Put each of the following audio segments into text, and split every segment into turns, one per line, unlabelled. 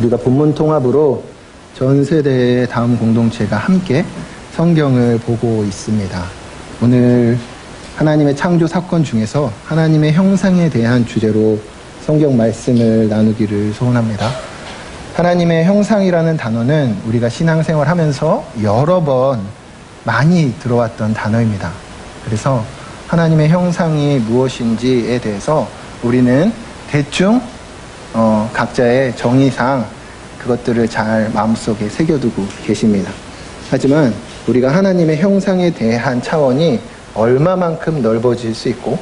우리가 본문 통합으로 전 세대의 다음 공동체가 함께 성경을 보고 있습니다. 오늘 하나님의 창조 사건 중에서 하나님의 형상에 대한 주제로 성경 말씀을 나누기를 소원합니다. 하나님의 형상이라는 단어는 우리가 신앙생활 하면서 여러 번 많이 들어왔던 단어입니다. 그래서 하나님의 형상이 무엇인지에 대해서 우리는 대충 각자의 정의상 그것들을 잘 마음속에 새겨두고 계십니다. 하지만 우리가 하나님의 형상에 대한 차원이 얼마만큼 넓어질 수 있고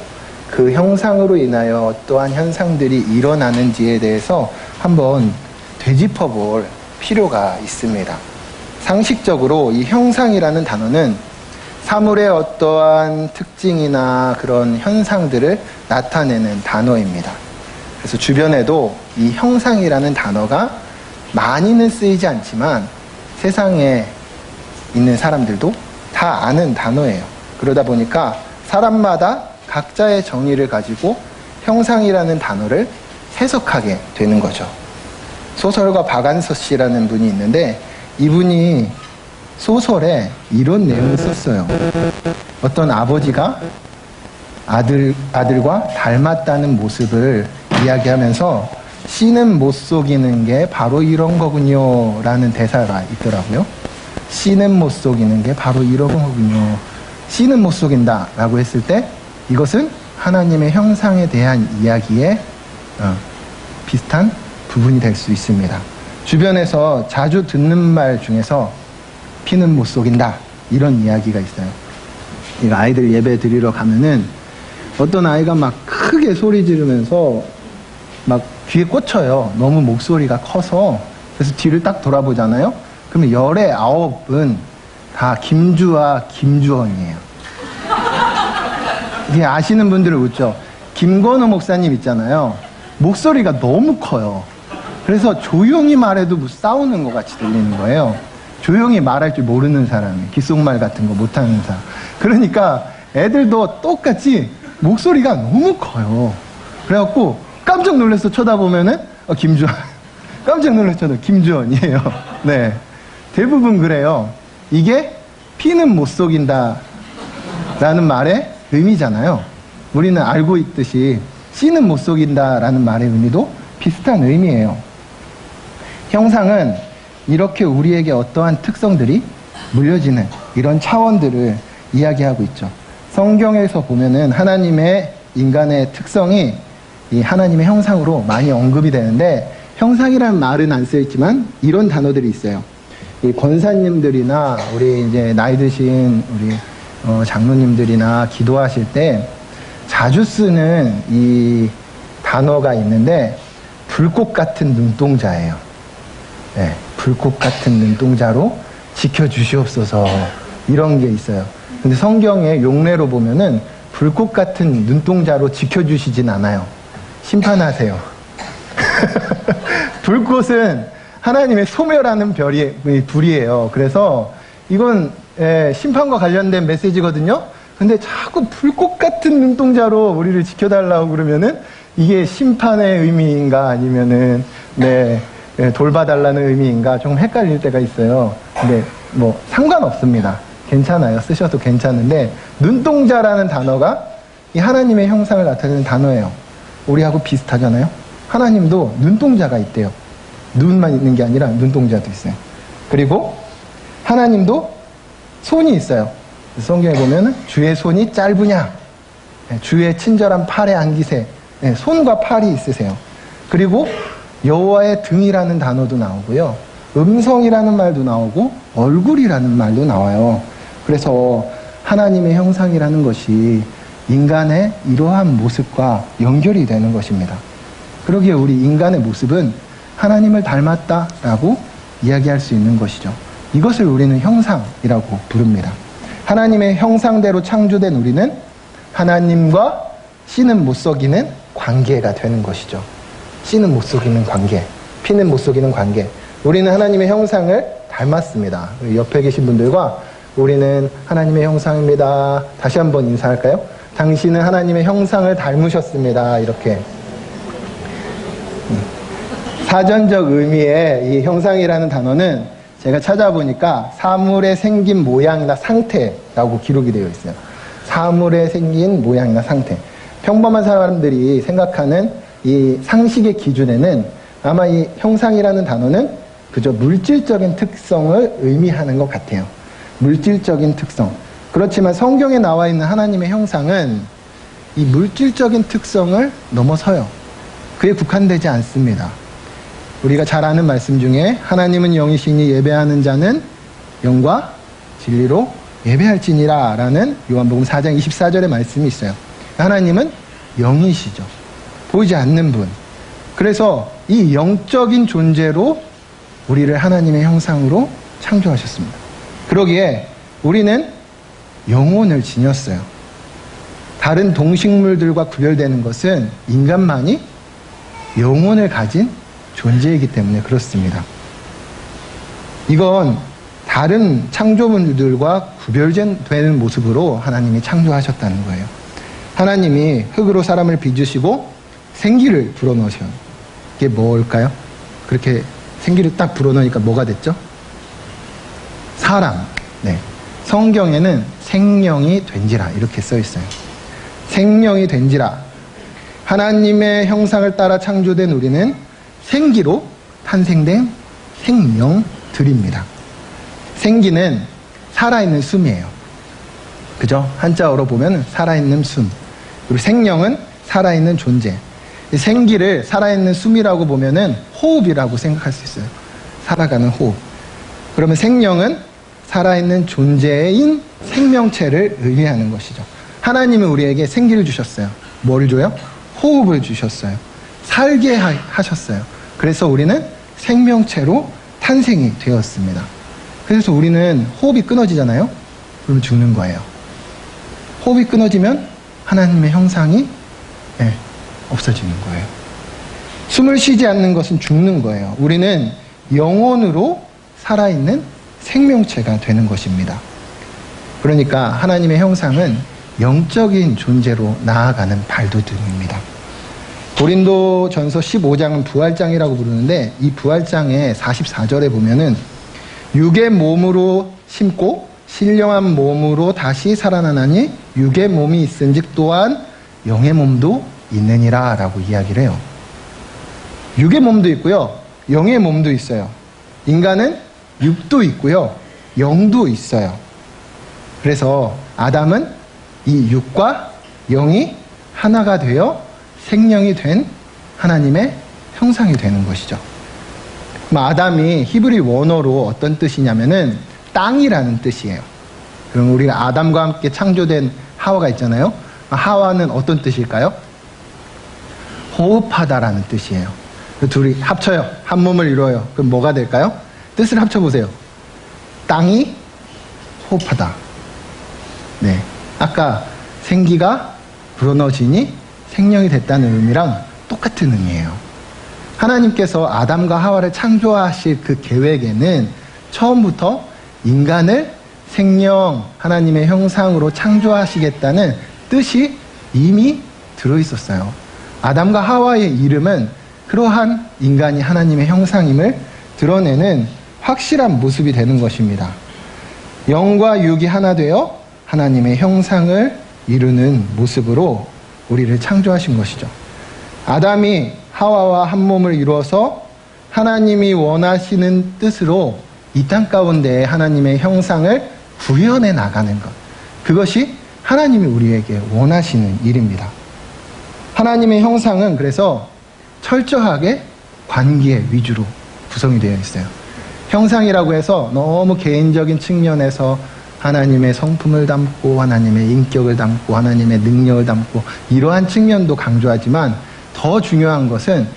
그 형상으로 인하여 어떠한 현상들이 일어나는지에 대해서 한번 되짚어 볼 필요가 있습니다. 상식적으로 이 형상이라는 단어는 사물의 어떠한 특징이나 그런 현상들을 나타내는 단어입니다. 그래서 주변에도 이 형상이라는 단어가 많이는 쓰이지 않지만 세상에 있는 사람들도 다 아는 단어예요. 그러다 보니까 사람마다 각자의 정의를 가지고 형상이라는 단어를 해석하게 되는 거죠. 소설가 박안서 씨라는 분이 있는데 이분이 소설에 이런 내용을 썼어요. 어떤 아버지가 아들과 닮았다는 모습을 이야기하면서 씨는 못 속이는 게 바로 이런 거군요 라는 대사가 있더라고요. 씨는 못 속이는 게 바로 이런 거군요. 씨는 못 속인다 라고 했을 때 이것은 하나님의 형상에 대한 이야기에 비슷한 부분이 될 수 있습니다. 주변에서 자주 듣는 말 중에서 피는 못 속인다 이런 이야기가 있어요. 아이들 예배 드리러 가면은 어떤 아이가 막 크게 소리 지르면서 막 귀에 꽂혀요. 너무 목소리가 커서. 그래서 뒤를 딱 돌아보잖아요. 그러면 19은 다 김주와 김주원이에요. 이게 아시는 분들은 웃죠. 김건우 목사님 있잖아요. 목소리가 너무 커요. 그래서 조용히 말해도 싸우는 것 같이 들리는 거예요. 조용히 말할 줄 모르는 사람이, 귓속말 같은 거 못하는 사람. 그러니까 애들도 똑같이 목소리가 너무 커요. 그래갖고 깜짝 놀라서 쳐다보면은 김주원. 깜짝 놀라서 쳐다보면 김주원이에요. 네, 대부분 그래요. 이게 피는 못 속인다 라는 말의 의미잖아요. 우리는 알고 있듯이 씨는 못 속인다 라는 말의 의미도 비슷한 의미예요. 형상은 이렇게 우리에게 어떠한 특성들이 물려지는 이런 차원들을 이야기하고 있죠. 성경에서 보면은 하나님의 인간의 특성이 이 하나님의 형상으로 많이 언급이 되는데 형상이라는 말은 안 쓰여있지만 이런 단어들이 있어요. 이 권사님들이나 우리 이제 나이 드신 우리 장로님들이나 기도하실 때 자주 쓰는 이 단어가 있는데 불꽃 같은 눈동자예요. 네, 불꽃 같은 눈동자로 지켜주시옵소서 이런 게 있어요. 근데 성경의 용례로 보면은 불꽃 같은 눈동자로 지켜주시진 않아요. 심판하세요. 불꽃은 하나님의 소멸하는 불이에요. 그래서 이건 심판과 관련된 메시지거든요. 근데 자꾸 불꽃 같은 눈동자로 우리를 지켜달라고 그러면은 이게 심판의 의미인가 아니면은 돌봐달라는 의미인가 좀 헷갈릴 때가 있어요. 근데 뭐 상관없습니다. 괜찮아요. 쓰셔도 괜찮은데 눈동자라는 단어가 이 하나님의 형상을 나타내는 단어예요. 우리하고 비슷하잖아요. 하나님도 눈동자가 있대요. 눈만 있는 게 아니라 눈동자도 있어요. 그리고 하나님도 손이 있어요. 성경에 보면 주의 손이 짧으냐, 주의 친절한 팔에 안기세. 손과 팔이 있으세요. 그리고 여호와의 등이라는 단어도 나오고요. 음성이라는 말도 나오고 얼굴이라는 말도 나와요. 그래서 하나님의 형상이라는 것이 인간의 이러한 모습과 연결이 되는 것입니다. 그러기에 우리 인간의 모습은 하나님을 닮았다라고 이야기할 수 있는 것이죠. 이것을 우리는 형상이라고 부릅니다. 하나님의 형상대로 창조된 우리는 하나님과 씨는 못 속이는 관계가 되는 것이죠. 씨는 못 속이는 관계, 피는 못 속이는 관계. 우리는 하나님의 형상을 닮았습니다. 옆에 계신 분들과 우리는 하나님의 형상입니다. 다시 한번 인사할까요? 당신은 하나님의 형상을 닮으셨습니다. 이렇게. 사전적 의미의 이 형상이라는 단어는 제가 찾아보니까 사물의 생긴 모양이나 상태라고 기록이 되어 있어요. 사물의 생긴 모양이나 상태. 평범한 사람들이 생각하는 이 상식의 기준에는 아마 이 형상이라는 단어는 그저 물질적인 특성을 의미하는 것 같아요. 물질적인 특성. 그렇지만 성경에 나와 있는 하나님의 형상은 이 물질적인 특성을 넘어서요. 그에 국한되지 않습니다. 우리가 잘 아는 말씀 중에 하나님은 영이시니 예배하는 자는 영과 진리로 예배할지니라 라는 요한복음 4장 24절의 말씀이 있어요. 하나님은 영이시죠. 보이지 않는 분. 그래서 이 영적인 존재로 우리를 하나님의 형상으로 창조하셨습니다. 그러기에 우리는 영혼을 지녔어요. 다른 동식물들과 구별되는 것은 인간만이 영혼을 가진 존재이기 때문에 그렇습니다. 이건 다른 창조물들과 구별되는 모습으로 하나님이 창조하셨다는 거예요. 하나님이 흙으로 사람을 빚으시고 생기를 불어넣으셔요. 이게 뭘까요? 그렇게 생기를 딱 불어넣으니까 뭐가 됐죠? 사람. 네. 성경에는 생명이 된지라 이렇게 써 있어요. 생명이 된지라. 하나님의 형상을 따라 창조된 우리는 생기로 탄생된 생명들입니다. 생기는 살아있는 숨이에요. 그죠? 한자어로 보면 살아있는 숨. 그리고 생명은 살아있는 존재. 생기를 살아있는 숨이라고 보면은 호흡이라고 생각할 수 있어요. 살아가는 호흡. 그러면 생명은 살아있는 존재인 생명체를 의미하는 것이죠. 하나님은 우리에게 생기를 주셨어요. 뭘 줘요? 호흡을 주셨어요. 살게 하셨어요. 그래서 우리는 생명체로 탄생이 되었습니다. 그래서 우리는 호흡이 끊어지잖아요. 그러면 죽는 거예요. 호흡이 끊어지면 하나님의 형상이 없어지는 거예요. 숨을 쉬지 않는 것은 죽는 거예요. 우리는 영혼으로 살아있는 생명체가 되는 것입니다. 그러니까 하나님의 형상은 영적인 존재로 나아가는 발돋움입니다. 고린도전서 15장은 부활장이라고 부르는데 이 부활장의 44절에 보면은 육의 몸으로 심고 신령한 몸으로 다시 살아나나니 육의 몸이 있은즉 또한 영의 몸도 있느니라 라고 이야기를 해요. 육의 몸도 있고요. 영의 몸도 있어요. 인간은 육도 있고요. 영도 있어요. 그래서 아담은 이 육과 영이 하나가 되어 생명이 된 하나님의 형상이 되는 것이죠. 아담이 히브리 원어로 어떤 뜻이냐면은 땅이라는 뜻이에요. 그럼 우리가 아담과 함께 창조된 하와가 있잖아요. 하와는 어떤 뜻일까요? 호흡하다라는 뜻이에요. 둘이 합쳐요. 한 몸을 이루어요. 그럼 뭐가 될까요? 뜻을 합쳐보세요. 땅이 호흡하다. 네. 아까 생기가 불어넣어지니 생명이 됐다는 의미랑 똑같은 의미예요. 하나님께서 아담과 하와를 창조하실 그 계획에는 처음부터 인간을 생명, 하나님의 형상으로 창조하시겠다는 뜻이 이미 들어있었어요. 아담과 하와의 이름은 그러한 인간이 하나님의 형상임을 드러내는 확실한 모습이 되는 것입니다. 영과 육이 하나 되어 하나님의 형상을 이루는 모습으로 우리를 창조하신 것이죠. 아담이 하와와 한 몸을 이루어서 하나님이 원하시는 뜻으로 이 땅 가운데 하나님의 형상을 구현해 나가는 것. 그것이 하나님이 우리에게 원하시는 일입니다. 하나님의 형상은 그래서 철저하게 관계 위주로 구성이 되어 있어요. 형상이라고 해서 너무 개인적인 측면에서 하나님의 성품을 담고 하나님의 인격을 담고 하나님의 능력을 담고 이러한 측면도 강조하지만 더 중요한 것은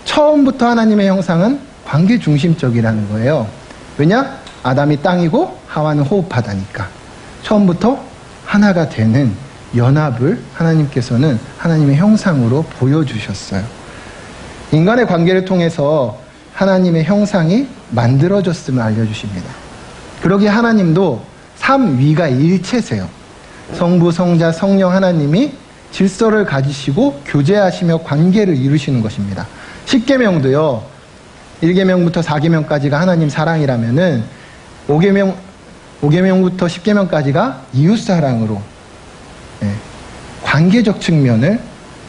처음부터 하나님의 형상은 관계 중심적이라는 거예요. 왜냐? 아담이 땅이고 하와는 호흡하다니까. 처음부터 하나가 되는 연합을 하나님께서는 하나님의 형상으로 보여주셨어요. 인간의 관계를 통해서 하나님의 형상이 만들어졌음을 알려주십니다. 그러기에 하나님도 삼위가 일체세요. 성부, 성자, 성령 하나님이 질서를 가지시고 교제하시며 관계를 이루시는 것입니다. 십계명도요, 1계명부터 4계명까지가 하나님 사랑이라면은 5계명부터 10계명까지가 이웃사랑으로 관계적 측면을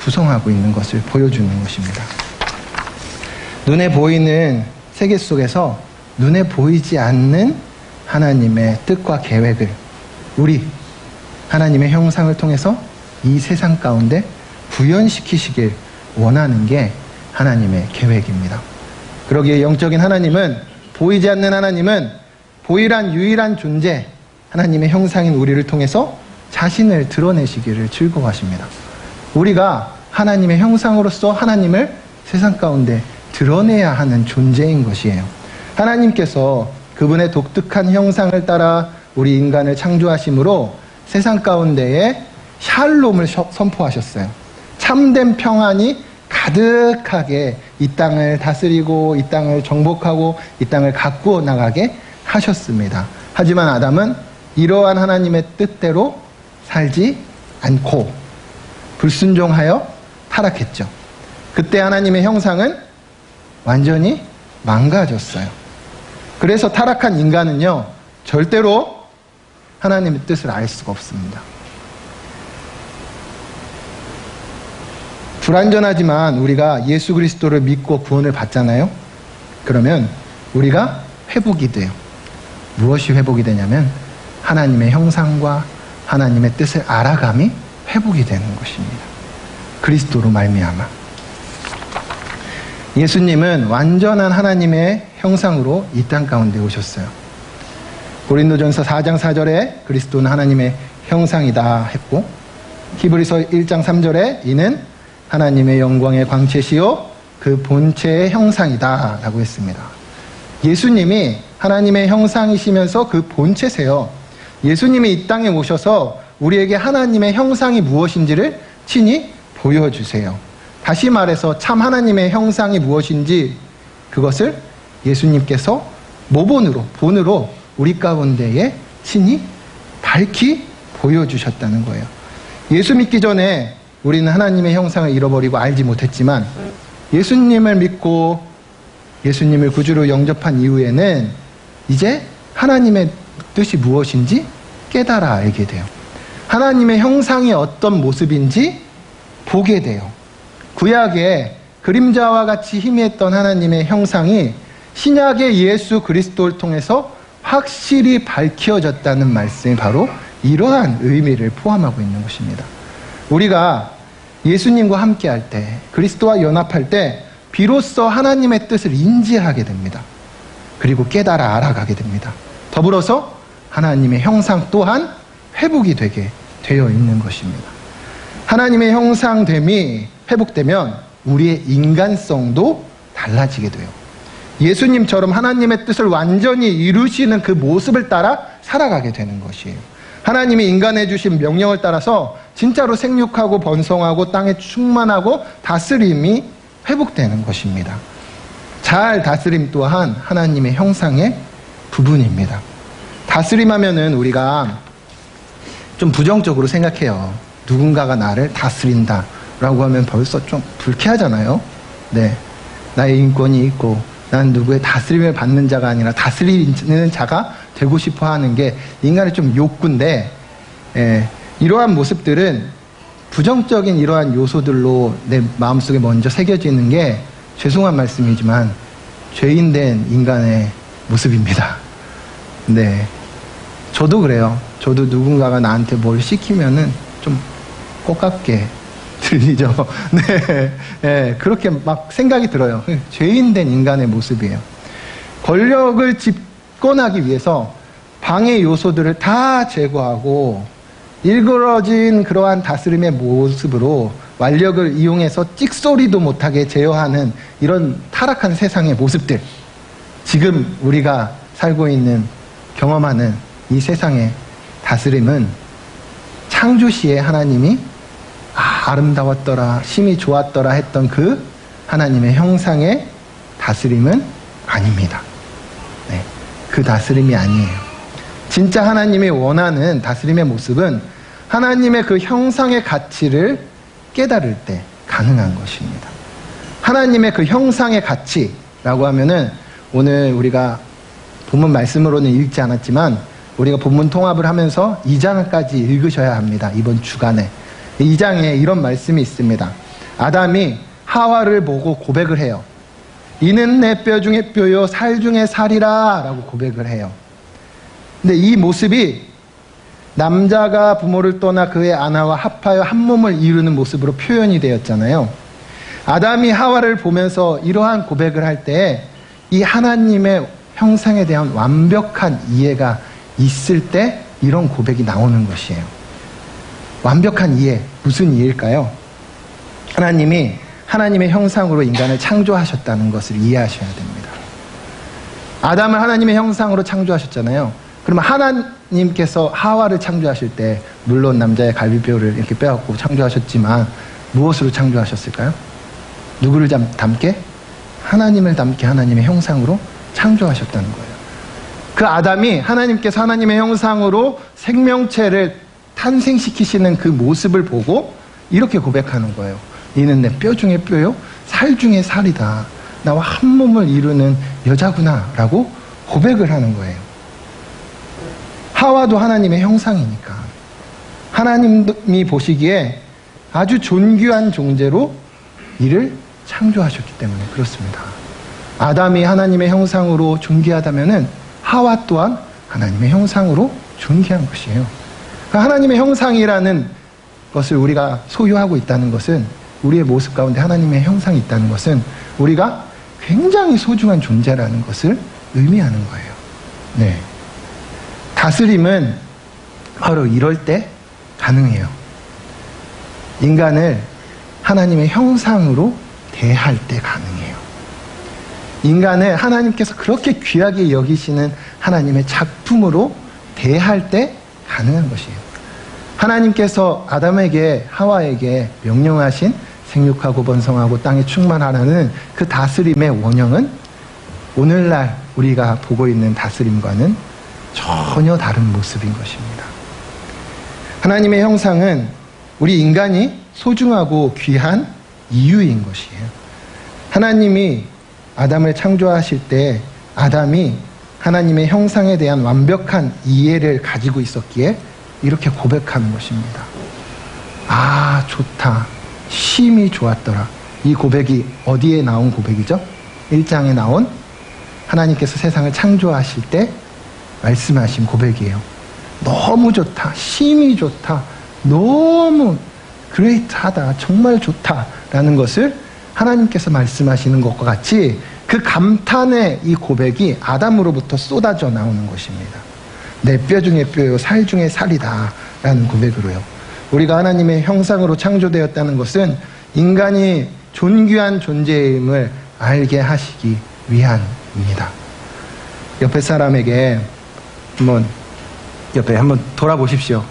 구성하고 있는 것을 보여주는 것입니다. 눈에 보이는 세계 속에서 눈에 보이지 않는 하나님의 뜻과 계획을 우리 하나님의 형상을 통해서 이 세상 가운데 구현시키시길 원하는 게 하나님의 계획입니다. 그러기에 영적인 하나님은, 보이지 않는 하나님은 유일한 존재 하나님의 형상인 우리를 통해서 자신을 드러내시기를 즐거워하십니다. 우리가 하나님의 형상으로서 하나님을 세상 가운데 드러내야 하는 존재인 것이에요. 하나님께서 그분의 독특한 형상을 따라 우리 인간을 창조하심으로 세상 가운데에 샬롬을 선포하셨어요. 참된 평안이 가득하게 이 땅을 다스리고 이 땅을 정복하고 이 땅을 가꾸어 나가게 하셨습니다. 하지만 아담은 이러한 하나님의 뜻대로 살지 않고 불순종하여 타락했죠. 그때 하나님의 형상은 완전히 망가졌어요. 그래서 타락한 인간은요, 절대로 하나님의 뜻을 알 수가 없습니다. 불완전하지만 우리가 예수 그리스도를 믿고 구원을 받잖아요. 그러면 우리가 회복이 돼요. 무엇이 회복이 되냐면 하나님의 형상과 하나님의 뜻을 알아감이 회복이 되는 것입니다. 그리스도로 말미암아. 예수님은 완전한 하나님의 형상으로 이 땅 가운데 오셨어요. 고린도전서 4장 4절에 그리스도는 하나님의 형상이다 했고, 히브리서 1장 3절에 이는 하나님의 영광의 광채시요 그 본체의 형상이다 라고 했습니다. 예수님이 하나님의 형상이시면서 그 본체세요. 예수님이 이 땅에 오셔서 우리에게 하나님의 형상이 무엇인지를 친히 보여주세요. 다시 말해서 참 하나님의 형상이 무엇인지 그것을 예수님께서 본으로 우리 가운데에 친히 밝히 보여주셨다는 거예요. 예수 믿기 전에 우리는 하나님의 형상을 잃어버리고 알지 못했지만 예수님을 믿고 예수님을 구주로 영접한 이후에는 이제 하나님의 뜻이 무엇인지 깨달아 알게 돼요. 하나님의 형상이 어떤 모습인지 보게 돼요. 구약에 그림자와 같이 희미했던 하나님의 형상이 신약의 예수 그리스도를 통해서 확실히 밝혀졌다는 말씀이 바로 이러한 의미를 포함하고 있는 것입니다. 우리가 예수님과 함께할 때, 그리스도와 연합할 때 비로소 하나님의 뜻을 인지하게 됩니다. 그리고 깨달아 알아가게 됩니다. 더불어서 하나님의 형상 또한 회복이 되게 되어 있는 것입니다. 하나님의 형상됨이 회복되면 우리의 인간성도 달라지게 돼요. 예수님처럼 하나님의 뜻을 완전히 이루시는 그 모습을 따라 살아가게 되는 것이에요. 하나님이 인간에 주신 명령을 따라서 진짜로 생육하고 번성하고 땅에 충만하고 다스림이 회복되는 것입니다. 잘 다스림 또한 하나님의 형상의 부분입니다. 다스림하면은 우리가 좀 부정적으로 생각해요. 누군가가 나를 다스린다 라고 하면 벌써 좀 불쾌하잖아요. 네, 나의 인권이 있고 난 누구의 다스림을 받는 자가 아니라 다스리는 자가 되고 싶어 하는 게 인간의 좀 욕구인데, 이러한 모습들은 부정적인 이러한 요소들로 내 마음속에 먼저 새겨지는 게 죄송한 말씀이지만 죄인된 인간의 모습입니다. 네, 저도 그래요. 저도 누군가가 나한테 뭘 시키면은 좀 꼬깝게 들리죠. 네, 그렇게 막 생각이 들어요. 죄인된 인간의 모습이에요. 권력을 집권하기 위해서 방해 요소들을 다 제거하고 일그러진 그러한 다스림의 모습으로 완력을 이용해서 찍소리도 못하게 제어하는 이런 타락한 세상의 모습들, 지금 우리가 살고 있는, 경험하는 이 세상의 다스림은 창조시에 하나님이 아름다웠더라, 심히 좋았더라 했던 그 하나님의 형상의 다스림은 아닙니다. 네, 그 다스림이 아니에요. 진짜 하나님이 원하는 다스림의 모습은 하나님의 그 형상의 가치를 깨달을 때 가능한 것입니다. 하나님의 그 형상의 가치, 라고 하면은 오늘 우리가 본문 말씀으로는 읽지 않았지만 우리가 본문 통합을 하면서 2장까지 읽으셔야 합니다. 이번 주간에. 2장에 이런 말씀이 있습니다. 아담이 하와를 보고 고백을 해요. 이는 내 뼈 중에 뼈요 살 중에 살이라 라고 고백을 해요. 근데 이 모습이 남자가 부모를 떠나 그의 아내와 합하여 한 몸을 이루는 모습으로 표현이 되었잖아요. 아담이 하와를 보면서 이러한 고백을 할 때 이 하나님의 형상에 대한 완벽한 이해가 있을 때 이런 고백이 나오는 것이에요. 완벽한 이해, 무슨 이해일까요? 하나님이 하나님의 형상으로 인간을 창조하셨다는 것을 이해하셔야 됩니다. 아담을 하나님의 형상으로 창조하셨잖아요. 그러면 하나님께서 하와를 창조하실 때 물론 남자의 갈비뼈를 이렇게 빼갖고 창조하셨지만 무엇으로 창조하셨을까요? 누구를 닮게? 하나님을 닮게 하나님의 형상으로 창조하셨다는 거예요. 그 아담이 하나님께서 하나님의 형상으로 생명체를 탄생시키시는 그 모습을 보고 이렇게 고백하는 거예요. 이는 내 뼈 중에 뼈요 살 중에 살이다. 나와 한 몸을 이루는 여자구나 라고 고백을 하는 거예요. 하와도 하나님의 형상이니까 하나님이 보시기에 아주 존귀한 존재로 이를 창조하셨기 때문에 그렇습니다. 아담이 하나님의 형상으로 존귀하다면은 하와 또한 하나님의 형상으로 존귀한 것이에요. 그러니까 하나님의 형상이라는 것을 우리가 소유하고 있다는 것은 우리의 모습 가운데 하나님의 형상이 있다는 것은 우리가 굉장히 소중한 존재라는 것을 의미하는 거예요. 네. 다스림은 바로 이럴 때 가능해요. 인간을 하나님의 형상으로 대할 때 가능해요. 인간을 하나님께서 그렇게 귀하게 여기시는 하나님의 작품으로 대할 때 가능한 것이에요. 하나님께서 아담에게 하와에게 명령하신 생육하고 번성하고 땅에 충만하라는 그 다스림의 원형은 오늘날 우리가 보고 있는 다스림과는 전혀 다른 모습인 것입니다. 하나님의 형상은 우리 인간이 소중하고 귀한 이유인 것이에요. 하나님이 아담을 창조하실 때 아담이 하나님의 형상에 대한 완벽한 이해를 가지고 있었기에 이렇게 고백하는 것입니다. 아, 좋다. 심히 좋았더라. 이 고백이 어디에 나온 고백이죠? 1장에 나온 하나님께서 세상을 창조하실 때 말씀하신 고백이에요. 너무 좋다. 심히 좋다. 너무 그레이트하다. 정말 좋다라는 것을 하나님께서 말씀하시는 것과 같이 그 감탄의 이 고백이 아담으로부터 쏟아져 나오는 것입니다. 내 뼈 중에 뼈요 살 중에 살이다 라는 고백으로요. 우리가 하나님의 형상으로 창조되었다는 것은 인간이 존귀한 존재임을 알게 하시기 위함입니다. 옆에 사람에게 옆에 한번 돌아보십시오.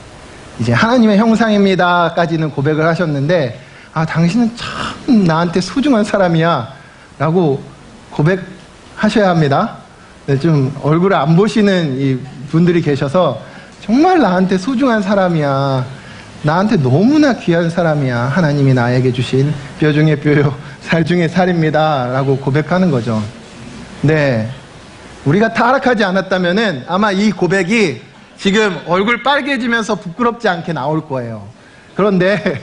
이제 하나님의 형상입니다까지는 고백을 하셨는데 아, 당신은 참 나한테 소중한 사람이야 라고 고백하셔야 합니다. 네, 좀 얼굴을 안 보시는 이 분들이 계셔서 정말 나한테 소중한 사람이야. 나한테 너무나 귀한 사람이야. 하나님이 나에게 주신 뼈 중에 뼈요 살 중에 살입니다 라고 고백하는 거죠. 네, 우리가 타락하지 않았다면은 아마 이 고백이 지금 얼굴 빨개지면서 부끄럽지 않게 나올 거예요. 그런데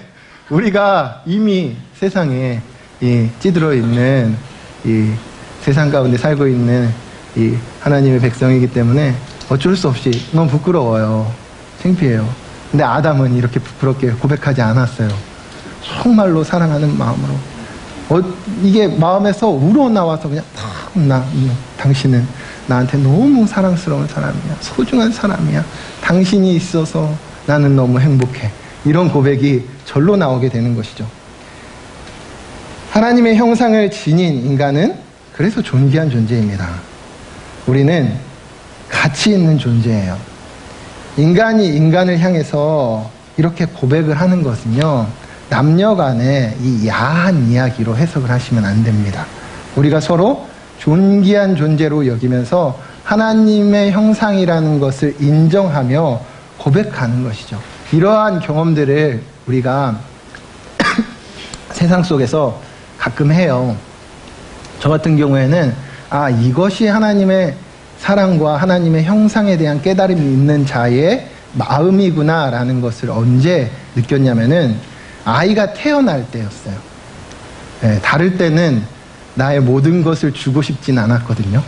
우리가 이미 세상에 찌들어 있는 이 세상 가운데 살고 있는 이 하나님의 백성이기 때문에 어쩔 수 없이 너무 부끄러워요. 창피해요. 근데 아담은 이렇게 부끄럽게 고백하지 않았어요. 정말로 사랑하는 마음으로. 이게 마음에서 우러나와서 그냥 당신은 나한테 너무 사랑스러운 사람이야. 소중한 사람이야. 당신이 있어서 나는 너무 행복해. 이런 고백이 절로 나오게 되는 것이죠. 하나님의 형상을 지닌 인간은 그래서 존귀한 존재입니다. 우리는 가치 있는 존재예요. 인간이 인간을 향해서 이렇게 고백을 하는 것은요, 남녀 간의 이 야한 이야기로 해석을 하시면 안 됩니다. 우리가 서로 존귀한 존재로 여기면서 하나님의 형상이라는 것을 인정하며 고백하는 것이죠. 이러한 경험들을 우리가 세상 속에서 가끔 해요. 저 같은 경우에는 이것이 하나님의 사랑과 하나님의 형상에 대한 깨달음이 있는 자의 마음이구나라는 것을 언제 느꼈냐면은 아이가 태어날 때였어요. 다를 때는 나의 모든 것을 주고 싶진 않았거든요.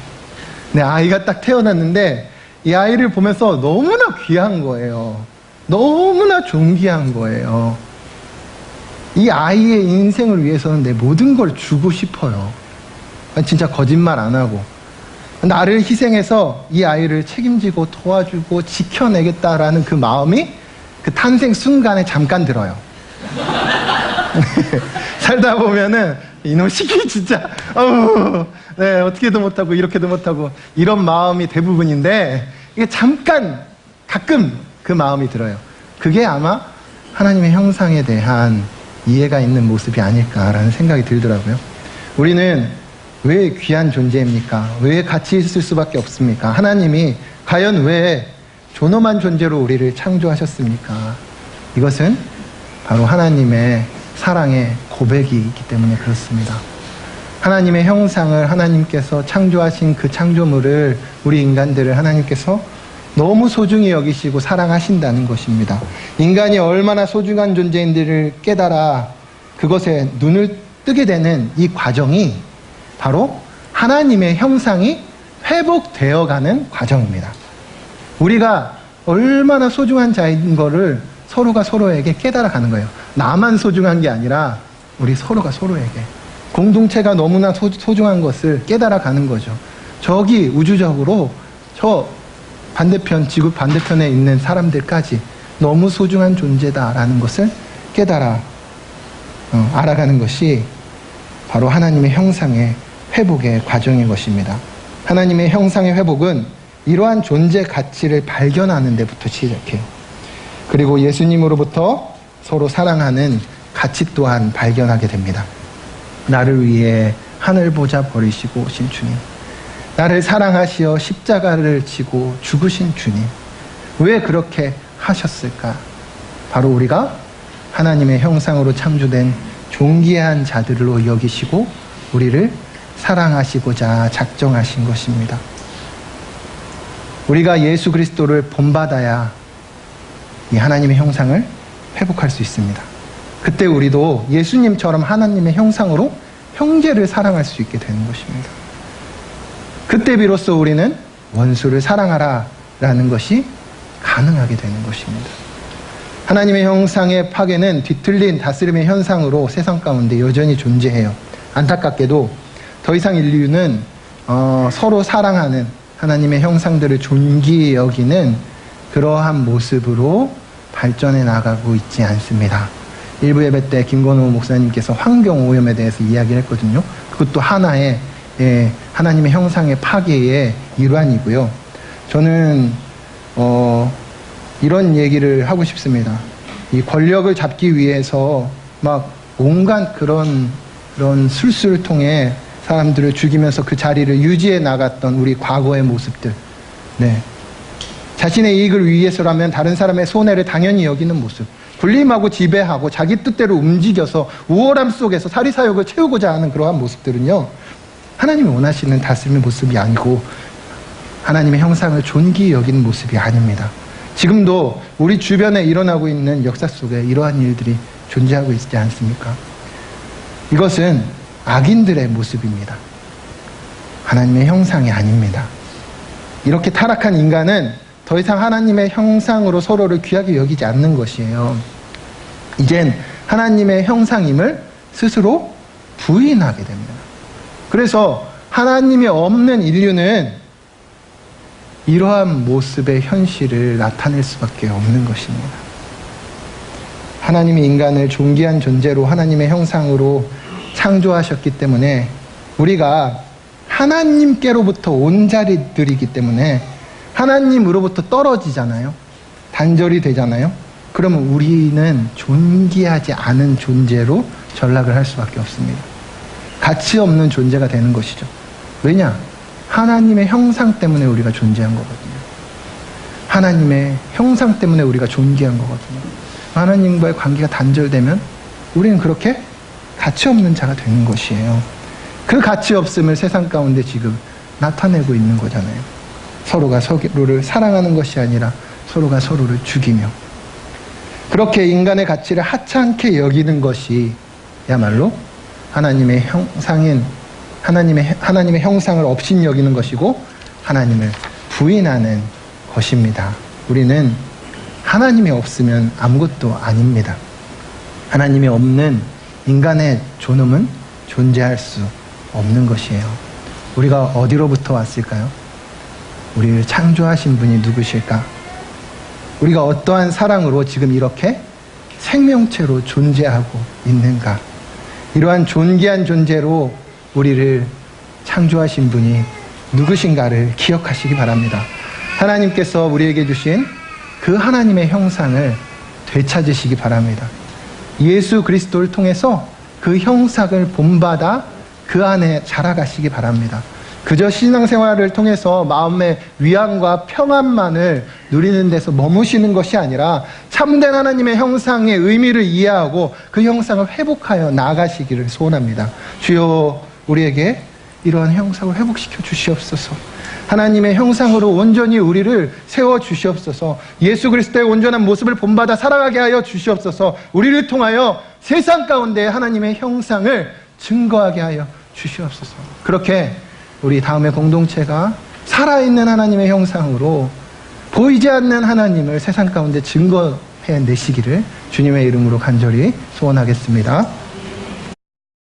근데 아이가 딱 태어났는데 이 아이를 보면서 너무나 귀한 거예요. 너무나 존귀한 거예요. 이 아이의 인생을 위해서는 내 모든 걸 주고 싶어요. 진짜 거짓말 안 하고. 나를 희생해서 이 아이를 책임지고 도와주고 지켜내겠다라는 그 마음이 그 탄생 순간에 잠깐 들어요. 살다 보면은 이놈 시키 진짜 어떻게도 못하고 이렇게도 못하고 이런 마음이 대부분인데 이게 잠깐 가끔 그 마음이 들어요. 그게 아마 하나님의 형상에 대한 이해가 있는 모습이 아닐까라는 생각이 들더라고요. 우리는 왜 귀한 존재입니까? 왜 가치 있을 수밖에 없습니까? 하나님이 과연 왜 존엄한 존재로 우리를 창조하셨습니까? 이것은 바로 하나님의 사랑의 고백이 있기 때문에 그렇습니다. 하나님의 형상을 하나님께서 창조하신 그 창조물을 우리 인간들을 하나님께서 너무 소중히 여기시고 사랑하신다는 것입니다. 인간이 얼마나 소중한 존재인지를 깨달아 그것에 눈을 뜨게 되는 이 과정이 바로 하나님의 형상이 회복되어가는 과정입니다. 우리가 얼마나 소중한 자인 거를 서로가 서로에게 깨달아가는 거예요. 나만 소중한 게 아니라 우리 서로가 서로에게 공동체가 너무나 소중한 것을 깨달아가는 거죠. 저기 우주적으로 저 반대편, 지구 반대편에 있는 사람들까지 너무 소중한 존재다라는 것을 깨달아 알아가는 것이 바로 하나님의 형상의 회복의 과정인 것입니다. 하나님의 형상의 회복은 이러한 존재 가치를 발견하는 데부터 시작해요. 그리고 예수님으로부터 서로 사랑하는 가치 또한 발견하게 됩니다. 나를 위해 하늘보자 버리시고 오신 주님, 나를 사랑하시어 십자가를 지고 죽으신 주님, 왜 그렇게 하셨을까? 바로 우리가 하나님의 형상으로 창조된 존귀한 자들로 여기시고 우리를 사랑하시고자 작정하신 것입니다. 우리가 예수 그리스도를 본받아야 이 하나님의 형상을 회복할 수 있습니다. 그때 우리도 예수님처럼 하나님의 형상으로 형제를 사랑할 수 있게 되는 것입니다. 그때 비로소 우리는 원수를 사랑하라 라는 것이 가능하게 되는 것입니다. 하나님의 형상의 파괴는 뒤틀린 다스림의 현상으로 세상 가운데 여전히 존재해요. 안타깝게도 더 이상 인류는 서로 사랑하는 하나님의 형상들을 존귀히 여기는 그러한 모습으로 발전해 나가고 있지 않습니다. 일부 예배 때 김건호 목사님께서 환경오염에 대해서 이야기를 했거든요. 그것도 하나의 하나님의 형상의 파괴의 일환이고요. 저는 이런 얘기를 하고 싶습니다. 이 권력을 잡기 위해서 막 온갖 그런 술수를 통해 사람들을 죽이면서 그 자리를 유지해 나갔던 우리 과거의 모습들. 네. 자신의 이익을 위해서라면 다른 사람의 손해를 당연히 여기는 모습. 군림하고 지배하고 자기 뜻대로 움직여서 우월함 속에서 사리사욕을 채우고자 하는 그러한 모습들은요, 하나님이 원하시는 다스림의 모습이 아니고 하나님의 형상을 존귀히 여기는 모습이 아닙니다. 지금도 우리 주변에 일어나고 있는 역사 속에 이러한 일들이 존재하고 있지 않습니까? 이것은 악인들의 모습입니다. 하나님의 형상이 아닙니다. 이렇게 타락한 인간은 더 이상 하나님의 형상으로 서로를 귀하게 여기지 않는 것이에요. 이젠 하나님의 형상임을 스스로 부인하게 됩니다. 그래서 하나님이 없는 인류는 이러한 모습의 현실을 나타낼 수밖에 없는 것입니다. 하나님이 인간을 존귀한 존재로 하나님의 형상으로 창조하셨기 때문에 우리가 하나님께로부터 온 자리들이기 때문에 하나님으로부터 떨어지잖아요. 단절이 되잖아요. 그러면 우리는 존귀하지 않은 존재로 전락을 할 수밖에 없습니다. 가치 없는 존재가 되는 것이죠. 왜냐? 하나님의 형상 때문에 우리가 존재한 거거든요. 하나님의 형상 때문에 우리가 존귀한 거거든요. 하나님과의 관계가 단절되면 우리는 그렇게 가치 없는 자가 되는 것이에요. 그 가치 없음을 세상 가운데 지금 나타내고 있는 거잖아요. 서로가 서로를 사랑하는 것이 아니라 서로가 서로를 죽이며, 그렇게 인간의 가치를 하찮게 여기는 것이 야말로 하나님의 형상인 하나님의 형상을 업신여기는 것이고 하나님을 부인하는 것입니다. 우리는 하나님이 없으면 아무것도 아닙니다. 하나님이 없는 인간의 존엄은 존재할 수 없는 것이에요. 우리가 어디로부터 왔을까요? 우리를 창조하신 분이 누구실까? 우리가 어떠한 사랑으로 지금 이렇게 생명체로 존재하고 있는가? 이러한 존귀한 존재로 우리를 창조하신 분이 누구신가를 기억하시기 바랍니다. 하나님께서 우리에게 주신 그 하나님의 형상을 되찾으시기 바랍니다. 예수 그리스도를 통해서 그 형상을 본받아 그 안에 자라가시기 바랍니다. 그저 신앙생활을 통해서 마음의 위안과 평안만을 누리는 데서 머무시는 것이 아니라 참된 하나님의 형상의 의미를 이해하고 그 형상을 회복하여 나아가시기를 소원합니다. 주여, 우리에게 이러한 형상을 회복시켜 주시옵소서. 하나님의 형상으로 온전히 우리를 세워 주시옵소서. 예수 그리스도의 온전한 모습을 본받아 살아가게 하여 주시옵소서. 우리를 통하여 세상 가운데 하나님의 형상을 증거하게 하여 주시옵소서. 그렇게 우리 다음의 공동체가 살아있는 하나님의 형상으로 보이지 않는 하나님을 세상 가운데 증거해 내시기를 주님의 이름으로 간절히 소원하겠습니다.